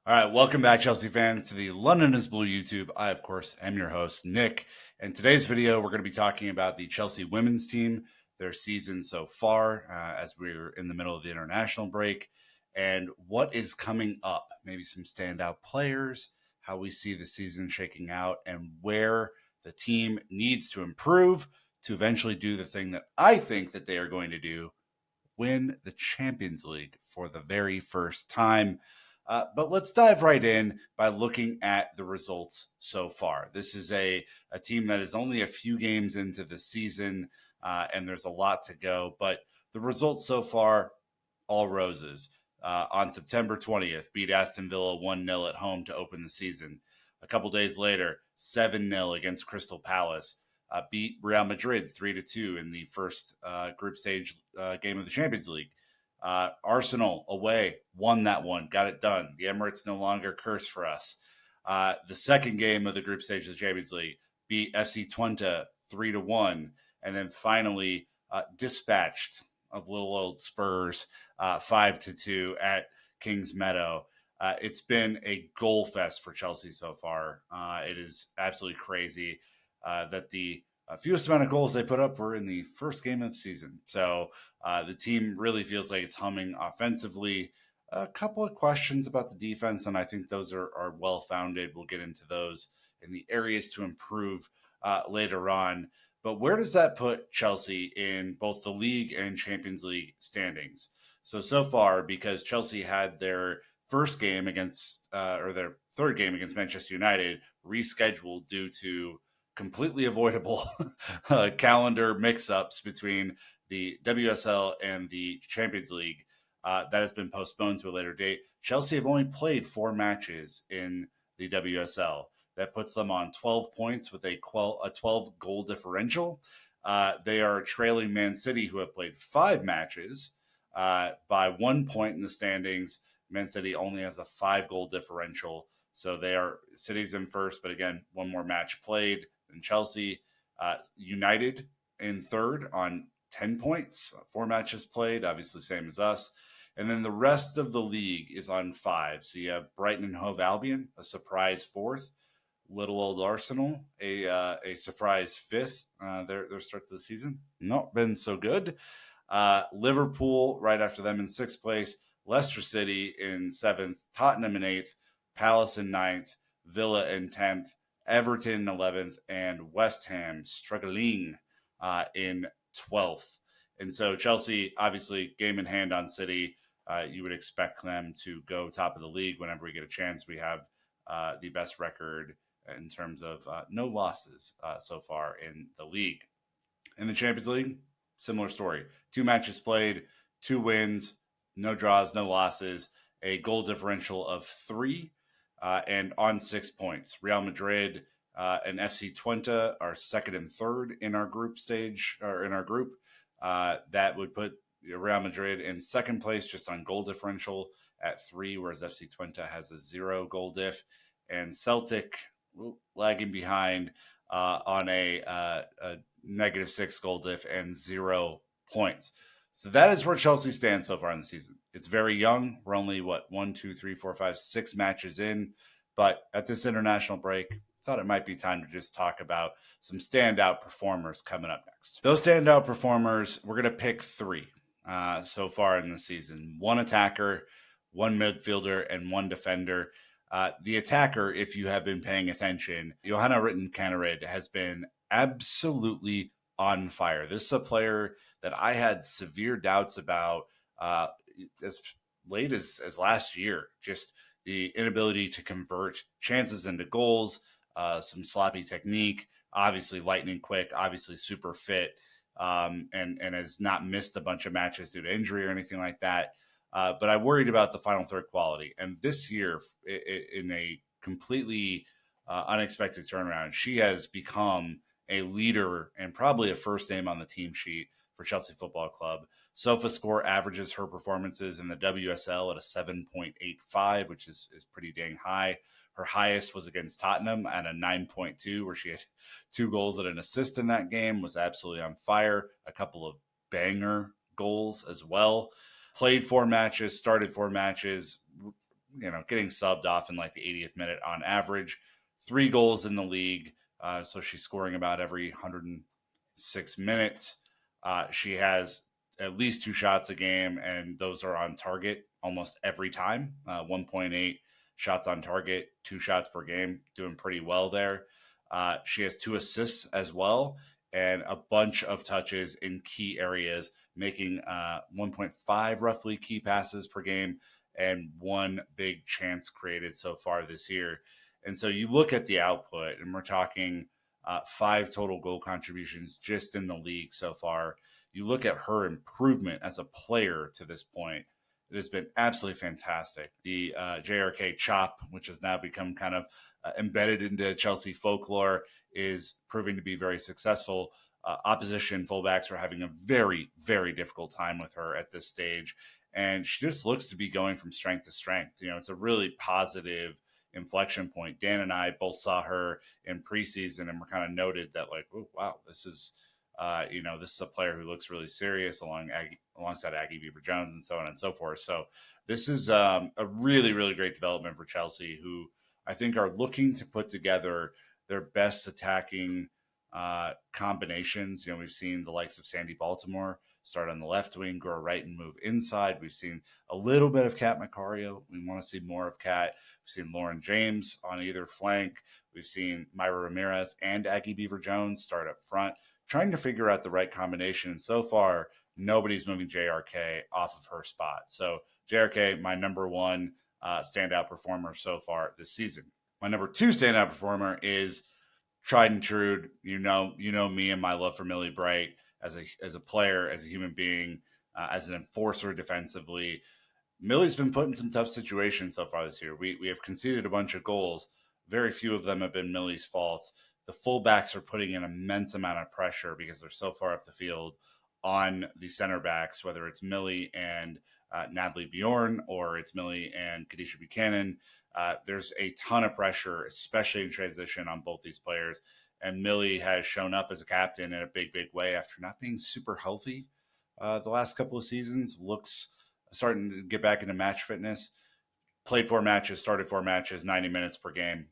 All right, welcome back, Chelsea fans, to the London is Blue YouTube. I, of course, am your host, Nick. In today's video, we're going to be talking about the Chelsea women's team, their season so far, as we're in the middle of the international break, and what is coming up. Maybe some standout players, how we see the season shaking out, and where the team needs to improve to eventually do the thing that I think that they are going to do, win the Champions League for the very first time. But let's dive right in by looking at the results so far. This is a team that is only a few games into the season, and there's a lot to go. But the results so far, all roses. On September 20th, beat Aston Villa 1-0 at home to open the season. A couple days later, 7-0 against Crystal Palace. Beat Real Madrid 3-2 in the first group stage game of the Champions League. Arsenal away, won that one, got it done. The Emirates no longer curse for us. The second game of the group stage of the Champions League beat FC Twente 3-1, and then finally dispatched of little old Spurs 5-2 at Kings Meadow. It's been a goal fest for Chelsea so far. It is absolutely crazy that the fewest amount of goals they put up were in the first game of the season. So the team really feels like it's humming offensively. A couple of questions about the defense, and I think those are well-founded. We'll get into those in the areas to improve later on. But where does that put Chelsea in both the league and Champions League standings? So far, because Chelsea had their first game against, or their third game against Manchester United rescheduled due to completely avoidable calendar mix-ups between the WSL and the Champions League. That has been postponed to a later date. Chelsea have only played 4 matches in the WSL. That puts them on 12 points with a 12 goal differential. They are trailing Man City, who have played 5 matches by 1 point in the standings. Man City only has a 5 goal differential. So they are City's in first, but again, 1 more match played than Chelsea. United in third on 10 points, 4 matches played, obviously same as us. And then the rest of the league is on 5. So you have Brighton and Hove Albion, a surprise 4th. Little old Arsenal, a surprise 5th. Their start to the season, not been so good. Liverpool right after them in 6th place. Leicester City in 7th. Tottenham in 8th. Palace in 9th. Villa in 10th. Everton in 11th. And West Ham struggling in 12th. And so Chelsea, obviously, game in hand on City. You would expect them to go top of the league whenever we get a chance. We have the best record in terms of no losses so far in the league. In the Champions League, similar story. 2 matches played, 2 wins, no draws, no losses, a goal differential of 3, and on 6 points. Real Madrid and FC Twente are second and third in our group stage, or in our group. That would put Real Madrid in second place just on goal differential at 3, whereas FC Twente has a 0 goal diff. And Celtic lagging behind on a -6 goal diff and 0 points. So that is where Chelsea stands so far in the season. It's very young. We're only, 1, 2, 3, 4, 5, 6 matches in. But at this international break, thought it might be time to just talk about some standout performers coming up next. Those standout performers, we're going to pick 3 so far in the season. 1 attacker, 1 midfielder, and 1 defender. The attacker, if you have been paying attention, Johanna Rytten-Kaneryd has been absolutely on fire. This is a player that I had severe doubts about as late as last year. Just the inability to convert chances into goals, some sloppy technique, obviously lightning quick, obviously super fit, and has not missed a bunch of matches due to injury or anything like that. But I worried about the final third quality. And this year, in a completely unexpected turnaround, she has become a leader and probably a first name on the team sheet for Chelsea Football Club. SofaScore averages her performances in the WSL at a 7.85, which is pretty dang high. Her highest was against Tottenham at a 9.2, where she had 2 goals and an assist in that game, was absolutely on fire. A couple of banger goals as well. Played 4 matches, started 4 matches, getting subbed off in like the 80th minute on average. 3 goals in the league. So she's scoring about every 106 minutes. She has at least 2 shots a game, and those are on target almost every time. 1.8 shots on target, 2 shots per game, doing pretty well there. She has 2 assists as well, and a bunch of touches in key areas, making 1.5 roughly key passes per game and 1 big chance created so far this year. And so you look at the output, and we're talking 5 total goal contributions just in the league so far. You look at her improvement as a player to this point, it has been absolutely fantastic. The JRK chop, which has now become kind of embedded into Chelsea folklore, is proving to be very successful. Opposition fullbacks are having a very, very difficult time with her at this stage. And she just looks to be going from strength to strength. It's a really positive inflection point. Dan and I both saw her in preseason, and we're kind of noted that, like, oh, wow, this is a player who looks really serious alongside Aggie Beaver-Jones and so on and so forth. So this is a really, really great development for Chelsea, who I think are looking to put together their best attacking combinations. We've seen the likes of Sandy Baltimore start on the left wing, grow right, and move inside. We've seen a little bit of Kat Macario. We want to see more of Kat. We've seen Lauren James on either flank. We've seen Myra Ramirez and Aggie Beaver-Jones start up front, trying to figure out the right combination. And so far, nobody's moving JRK off of her spot. So JRK, my number 1 standout performer so far this season. My number 2 standout performer is tried and true. You know me and my love for Millie Bright as a player, as a human being, as an enforcer defensively. Millie's been put in some tough situations so far this year. We have conceded a bunch of goals. Very few of them have been Millie's fault. The fullbacks are putting an immense amount of pressure because they're so far up the field on the center backs, whether it's Millie and Natalie Bjorn or it's Millie and Kadisha Buchanan. There's a ton of pressure, especially in transition, on both these players. And Millie has shown up as a captain in a big, big way after not being super healthy the last couple of seasons. Looks starting to get back into match fitness. Played 4 matches, started 4 matches, 90 minutes per game.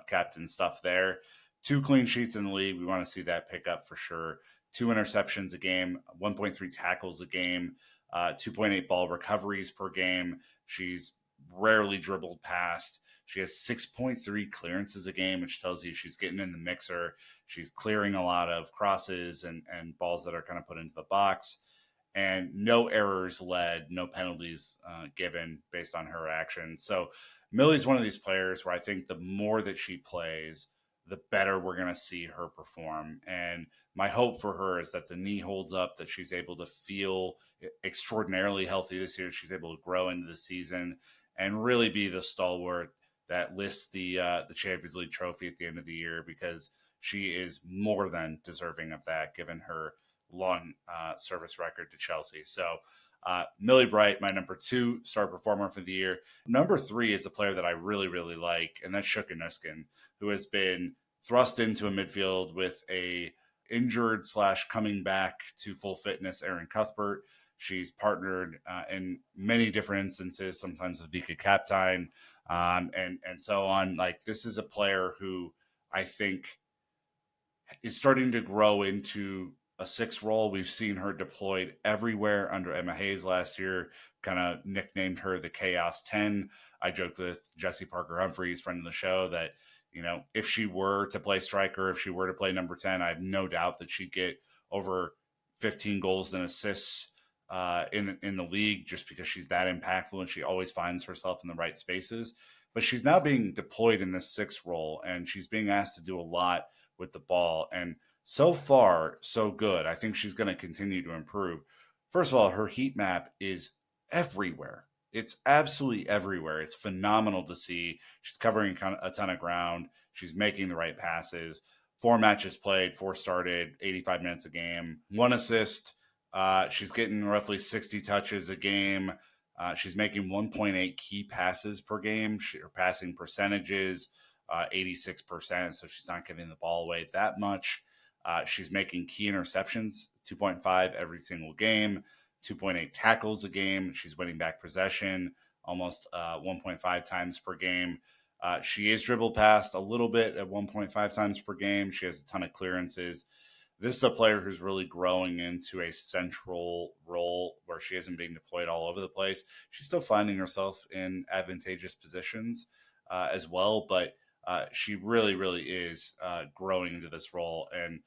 Captain stuff there. 2 clean sheets in the league. We want to see that pick up for sure. 2 interceptions a game, 1.3 tackles a game, 2.8 ball recoveries per game. She's rarely dribbled past. She has 6.3 clearances a game, which tells you she's getting in the mixer. She's clearing a lot of crosses and balls that are kind of put into the box. And no errors led, no penalties given based on her actions. So Millie's one of these players where I think the more that she plays, the better we're going to see her perform. And my hope for her is that the knee holds up, that she's able to feel extraordinarily healthy this year. She's able to grow into the season and really be the stalwart that lifts the Champions League trophy at the end of the year, because she is more than deserving of that, given her long service record to Chelsea. So Millie Bright, my number 2 star performer for the year. Number 3 is a player that I really, really like, and that's Shuka Nuskin, who has been thrust into a midfield with a injured / coming back to full fitness Erin Cuthbert. She's partnered in many different instances, sometimes with Vika Kaptein, and so on. Like, this is a player who I think is starting to grow into a 6 role. We've seen her deployed everywhere under Emma Hayes last year, kind of nicknamed her the Chaos 10. I joked with Jesse Parker Humphreys, friend of the show, that, if she were to play striker, if she were to play number 10, I have no doubt that she'd get over 15 goals and assists in the league, just because she's that impactful and she always finds herself in the right spaces. But she's now being deployed in this 6 role, and she's being asked to do a lot with the ball. And so far, so good. I think she's going to continue to improve. First of all, her heat map is everywhere. It's absolutely everywhere. It's phenomenal to see. She's covering a ton of ground. She's making the right passes. 4 matches played, 4 started, 85 minutes a game, 1 assist. She's getting roughly 60 touches a game. She's making 1.8 key passes per game. Her passing percentages, 86%, so she's not giving the ball away that much. She's making key interceptions, 2.5 every single game, 2.8 tackles a game. She's winning back possession, almost 1.5 times per game. She is dribbled past a little bit at 1.5 times per game. She has a ton of clearances. This is a player who's really growing into a central role where she isn't being deployed all over the place. She's still finding herself in advantageous positions as well, but she really, really is growing into this role. And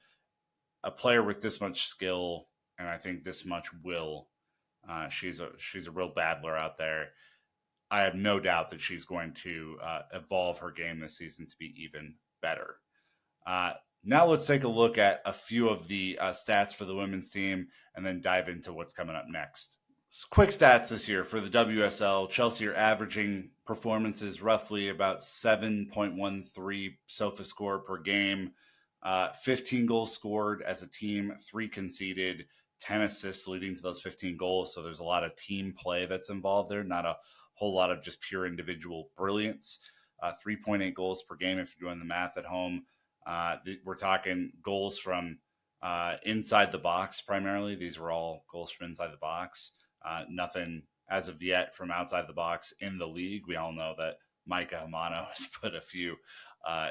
a player with this much skill and I think this much will, she's a real battler out there. I have no doubt that she's going to evolve her game this season to be even better. Uh, Now let's take a look at a few of the stats for the women's team and then dive into what's coming up next. So quick stats this year for the WSL. Chelsea are averaging performances roughly about 7.13 SOFA score per game. 15 goals scored as a team, 3 conceded, 10 assists leading to those 15 goals. So there's a lot of team play that's involved there, not a whole lot of just pure individual brilliance. 3.8 goals per game if you're doing the math at home. We're talking goals from inside the box primarily. These were all goals from inside the box. Nothing as of yet from outside the box in the league. We all know that Micah Hamano has put a few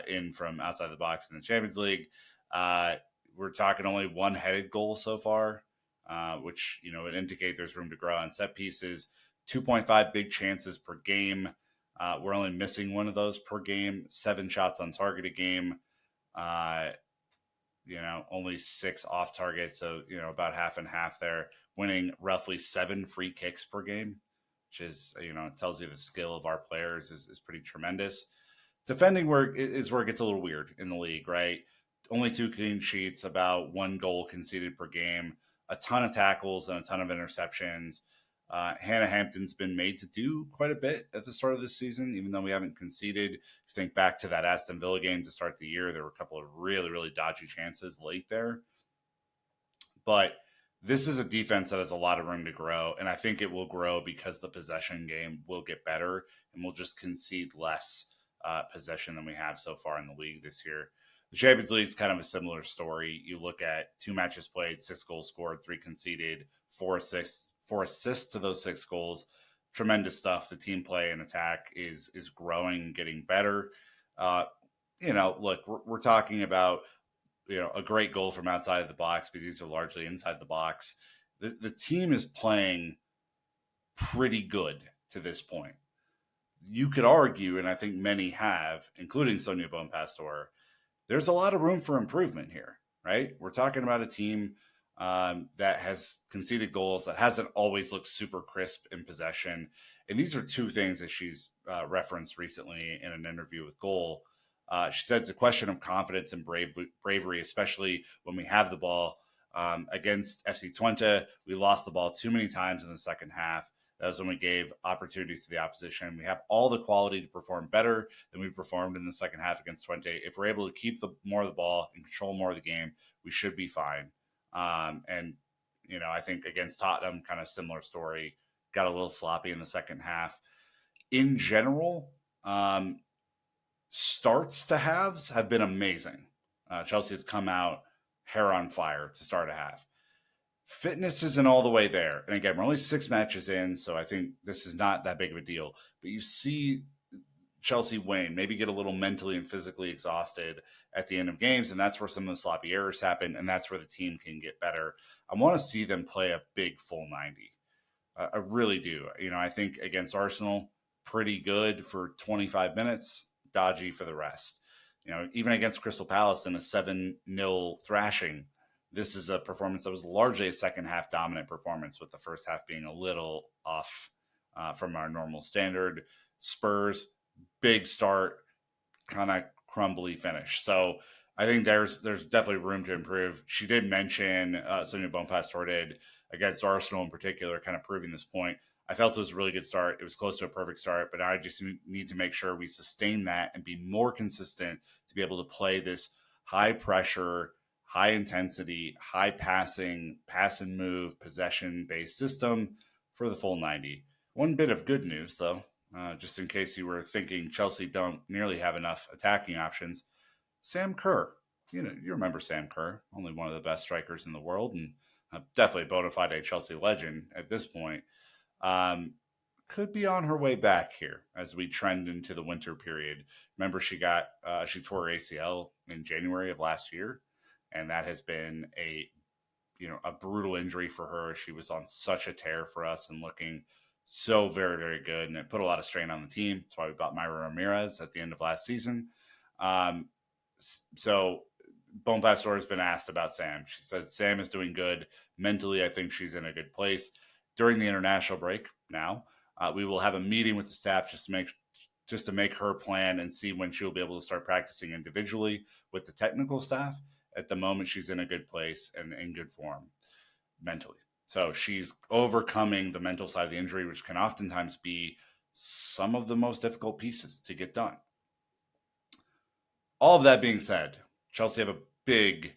in from outside the box in the Champions League. We're talking only one-headed goal so far, which would indicate there's room to grow on set pieces. 2.5 big chances per game. We're only missing one of those per game. 7 shots on target a game. Only 6 off target. So, about half and half there, winning roughly 7 free kicks per game, which is, it tells you the skill of our players is pretty tremendous. Defending where it gets a little weird in the league, right? Only 2 clean sheets, about 1 goal conceded per game, a ton of tackles and a ton of interceptions. Hannah Hampton's been made to do quite a bit at the start of this season, even though we haven't conceded. If you think back to that Aston Villa game to start the year, there were a couple of really, really dodgy chances late there. But this is a defense that has a lot of room to grow, and I think it will grow because the possession game will get better, and we'll just concede less possession than we have so far in the league this year. The Champions League is kind of a similar story. You look at 2 matches played, 6 goals scored, 3 conceded, 4 assists to those 6 goals. Tremendous stuff. The team play and attack is growing, getting better. Look, we're talking about a great goal from outside of the box, but these are largely inside the box. The team is playing pretty good to this point. You could argue, and I think many have, including Sonia Bonpastor, there's a lot of room for improvement here, right? We're talking about a team that has conceded goals, that hasn't always looked super crisp in possession. And these are 2 things that she's referenced recently in an interview with Goal. She said it's a question of confidence and bravery, especially when we have the ball. Against FC Twente, we lost the ball too many times in the second half. That was when we gave opportunities to the opposition. We have all the quality to perform better than we performed in the second half against Twente. If we're able to keep more of the ball and control more of the game, we should be fine. I think against Tottenham, kind of similar story, got a little sloppy in the second half. In general, starts to halves have been amazing. Chelsea has come out hair on fire to start a half. Fitness isn't all the way there. And again, we're only 6 matches in, so I think this is not that big of a deal. But you see Chelsea wane, maybe get a little mentally and physically exhausted at the end of games, and that's where some of the sloppy errors happen, and that's where the team can get better. I want to see them play a big full 90. I really do. I think against Arsenal, pretty good for 25 minutes, dodgy for the rest. Even against Crystal Palace in a 7-0 thrashing, this is a performance that was largely a second half dominant performance, with the first half being a little off from our normal standard. Spurs, big start, kind of crumbly finish. So I think there's definitely room to improve. She did mention, Sonia Bonpastor did, against Arsenal in particular, kind of proving this point. I felt it was a really good start. It was close to a perfect start, but I just need to make sure we sustain that and be more consistent to be able to play this high pressure, high intensity, high passing, pass and move, possession-based system for the full 90. One bit of good news, though, just in case you were thinking Chelsea don't nearly have enough attacking options, Sam Kerr. You remember Sam Kerr, only one of the best strikers in the world, and definitely a bona fide Chelsea legend at this point. could be on her way back here as we trend into the winter period. Remember, she tore her ACL in January of last year, and that has been a brutal injury for her. She was on such a tear for us and looking so very, very good, and it put a lot of strain on the team. That's why we bought Myra Ramirez at the end of last season. So Bone Pastor has been asked about Sam. She said Sam is doing good mentally. I think she's in a good place. During the international break now, we will have a meeting with the staff just to make her plan and see when she'll be able to start practicing individually with the technical staff. At the moment, she's in a good place and in good form mentally. So she's overcoming the mental side of the injury, which can oftentimes be some of the most difficult pieces to get done. All of that being said, Chelsea have a big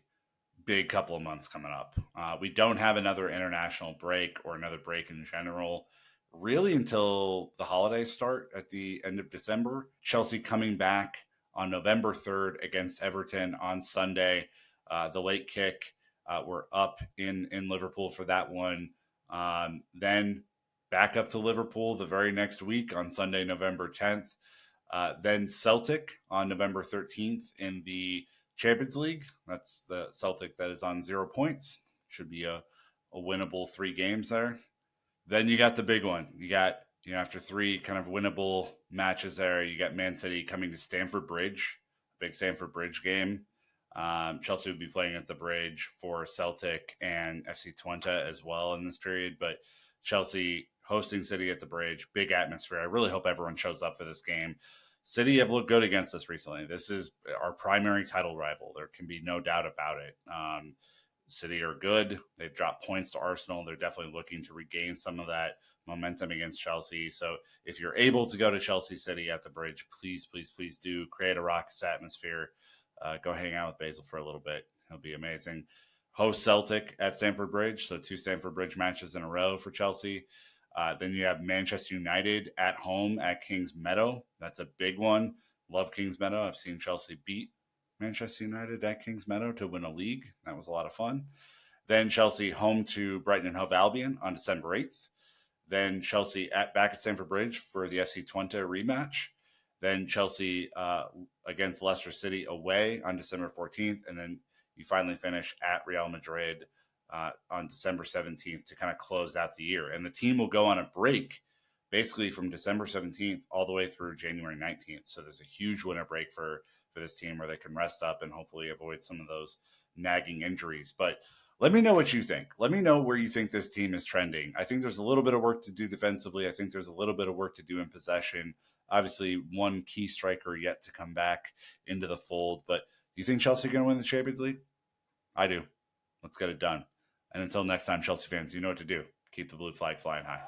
couple of months coming up. We don't have another international break or another break in general really until the holidays start at the end of December. Chelsea coming back on November 3rd against Everton on Sunday. The late kick, we're up in Liverpool for that one. Then back up to Liverpool the very next week on Sunday, November 10th. Then Celtic on November 13th in the Champions League. That's the Celtic that is on 0 points. Should be a winnable 3 games there. Then you got the big one. You got, after 3 kind of winnable matches there, you got Man City coming to Stamford Bridge, big Stamford Bridge game. Chelsea would be playing at the Bridge for Celtic and FC Twente as well in this period. But Chelsea hosting City at the Bridge, big atmosphere. I really hope everyone shows up for this game. City have looked good against us recently. This is our primary title rival. There can be no doubt about it. City are good. They've dropped points to Arsenal. They're definitely looking to regain some of that momentum against Chelsea. So if you're able to go to Chelsea City at the Bridge, please, please, please do create a raucous atmosphere. Go hang out with Basil for a little bit. It'll be amazing. Host Celtic at Stamford Bridge. So 2 Stamford Bridge matches in a row for Chelsea. Then you have Manchester United at home at Kings Meadow. That's a big one. Love Kings Meadow. I've seen Chelsea beat Manchester United at Kings Meadow to win a league. That was a lot of fun. Then Chelsea home to Brighton and Hove Albion on December 8th. Then Chelsea back at Stamford Bridge for the FC Twente rematch. Then Chelsea against Leicester City away on December 14th. And then you finally finish at Real Madrid on December 17th to kind of close out the year. And the team will go on a break basically from December 17th all the way through January 19th. So there's a huge winter break for this team where they can rest up and hopefully avoid some of those nagging injuries. But let me know what you think. Let me know where you think this team is trending. I think there's a little bit of work to do defensively. I think there's a little bit of work to do in possession. Obviously, one key striker yet to come back into the fold. But do you think Chelsea are going to win the Champions League? I do. Let's get it done. And until next time, Chelsea fans, you know what to do. Keep the blue flag flying high.